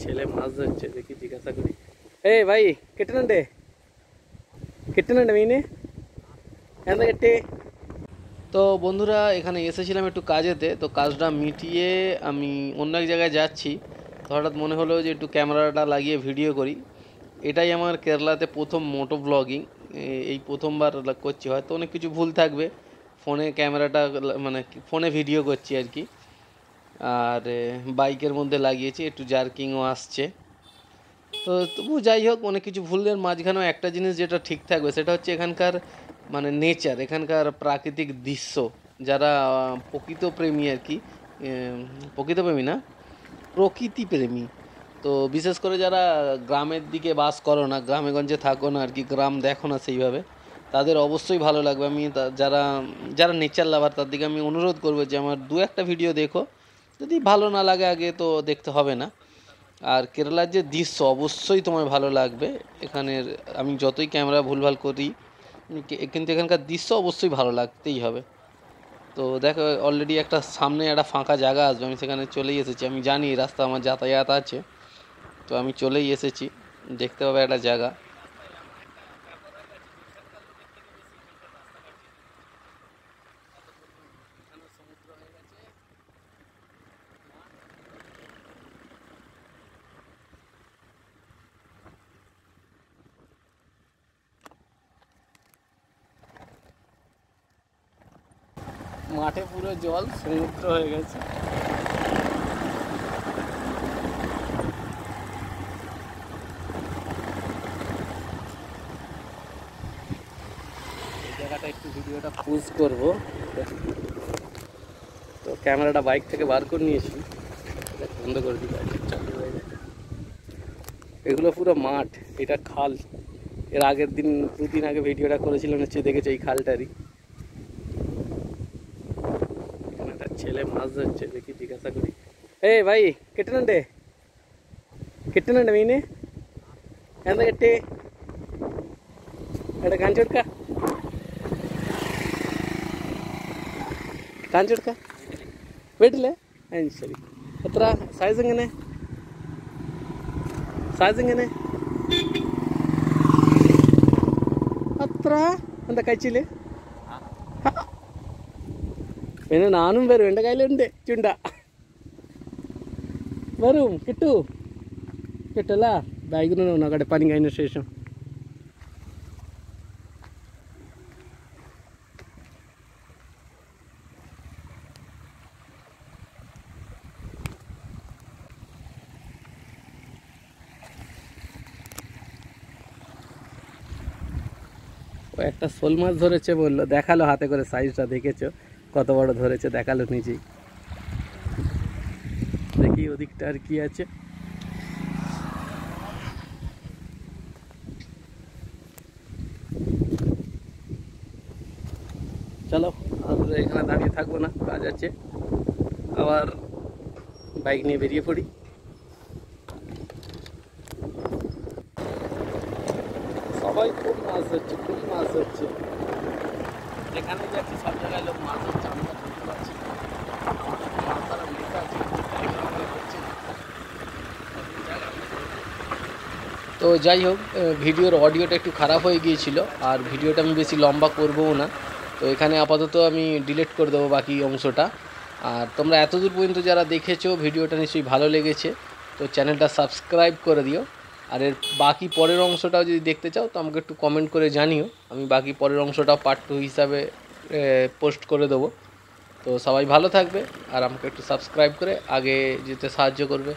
ছেলে মাছ ধরছে, দেখি জিজ্ঞাসা করি। এই ভাই কেটেనండి কেটেనండి మీనే ఎంత কেটে। তো বন্ধুরা এখানে এসেছিলাম একটু কাজেতে, তো কাজটা মিটিয়ে আমি অন্য এক জায়গায় যাচ্ছি। তো হঠাৎ মনে হলো যে একটু ক্যামেরাটা লাগিয়ে ভিডিও করি। এটাই আমার কেরালাতে প্রথম মোটো ব্লগিং, এই প্রথমবার করছি। হয়তো অনেক কিছু ভুল থাকবে, ফোনে ক্যামেরাটা মানে ফোনে ভিডিও করছি আর কি। আর বাইকের মধ্যে লাগিয়েছি, একটু জার্কিংও আসছে। তো তবু যাই হোক, অনেক কিছু ভুলের মাঝখানেও একটা জিনিস যেটা ঠিক থাকবে সেটা হচ্ছে এখানকার মানে নেচার, এখানকার প্রাকৃতিক দৃশ্য। যারা প্রকৃত প্রেমী আর কি, প্রকৃত প্রেমী না, প্রকৃতি প্রেমী। তো বিশেষ করে যারা গ্রামের দিকে বাস করো না, গ্রামে গঞ্জে থাকো না আর কি, গ্রাম দেখো না সেইভাবে, তাদের অবশ্যই ভালো লাগবে। আমি যারা যারা নেচার লাভার তার দিকে আমি অনুরোধ করবো যে আমার দু একটা ভিডিও দেখো। যদি ভালো না লাগে আগে তো দেখতে হবে না। আর কেরালার যে দৃশ্য অবশ্যই তোমার ভালো লাগবে। এখানের আমি যতই ক্যামেরা ভুলভাল করি কিন্তু এখানকার দৃশ্য অবশ্যই ভালো লাগতেই হবে। তো দেখো অলরেডি একটা সামনে একটা ফাঁকা জায়গা আসবে, আমি সেখানে চলেই এসেছি। আমি জানি রাস্তা আমার যাতায়াত আছে, তো আমি চলেই এসেছি। দেখতে পাবে একটা জায়গা। মাঠে পুরো জল, সমুদ্র হয়ে গেছে। এই জায়গাটা একটু ভিডিওটা পোজ করব। তো ক্যামেরাটা বাইক থেকে বার করে নিয়েছি, বন্ধ করে দিই, চালু হয়ে গেছে। এগুলো পুরো মাঠ, এটা খাল। এর আগের দিন দুদিন আগে ভিডিওটা করেছিলাম, হচ্ছে দেখেছি এই খালটারই। এখানে একটা ছেলে মাছ ধরছে, দেখি জিজ্ঞাসা করি। এই ভাই কেটেనండి কেটেనండి మీనే ఎంత కట్టి എടാ കാണിച്ചു കൊടുക്ക കാണിച്ചു കൊടുക്ക വീട്ടിലെ. ശരി, എത്ര സൈസ് എങ്ങനെ അത്ര എന്താ കഴിച്ചില്? പിന്നെ നാനും വരും, എൻ്റെ കയ്യിലുണ്ട് ചുണ്ട. വരും, കിട്ടല്ല. ബാഗിന് നോക്കട്ടെ പനി കഴിഞ്ഞ ശേഷം. ও একটা শোল মাছ ধরেছে বললো, দেখালো হাতে করে, সাইজটা দেখেছো কত বড় ধরেছে, দেখালো নিজেই। দেখি ওদিকটা আর কি আছে। চলো আর এখানে দাঁড়িয়ে থাকবো না, কাজ আছে, আবার বাইক নিয়ে বেরিয়ে পড়ি। সবাই খুব মাছ ধরছে, যেখানে যাচ্ছি সব জায়গায় লোক মাছ ধরছে, আমরা ধরতে পারছি না। তো যাই হোক, ভিডিওর অডিওটা একটু খারাপ হয়ে গিয়েছিল, আর ভিডিওটা আমি বেশি লম্বা করবও না। তো এখানে আপাতত আমি ডিলিট করে দেবো বাকি অংশটা। আর তোমরা এতদূর পর্যন্ত যারা দেখেছো ভিডিওটা নিশ্চয়ই ভালো লেগেছে, তো চ্যানেলটা সাবস্ক্রাইব করে দিও। আর এর বাকি পরের অংশটাও যদি দেখতে চাও তো আমাকে একটু কমেন্ট করে জানিও, আমি বাকি পরের অংশটাও পার্ট 2 হিসাবে পোস্ট করে দেবো। তো সবাই ভালো থাকবে আর আমাকে একটু সাবস্ক্রাইব করে আগে যেতে সাহায্য করবে।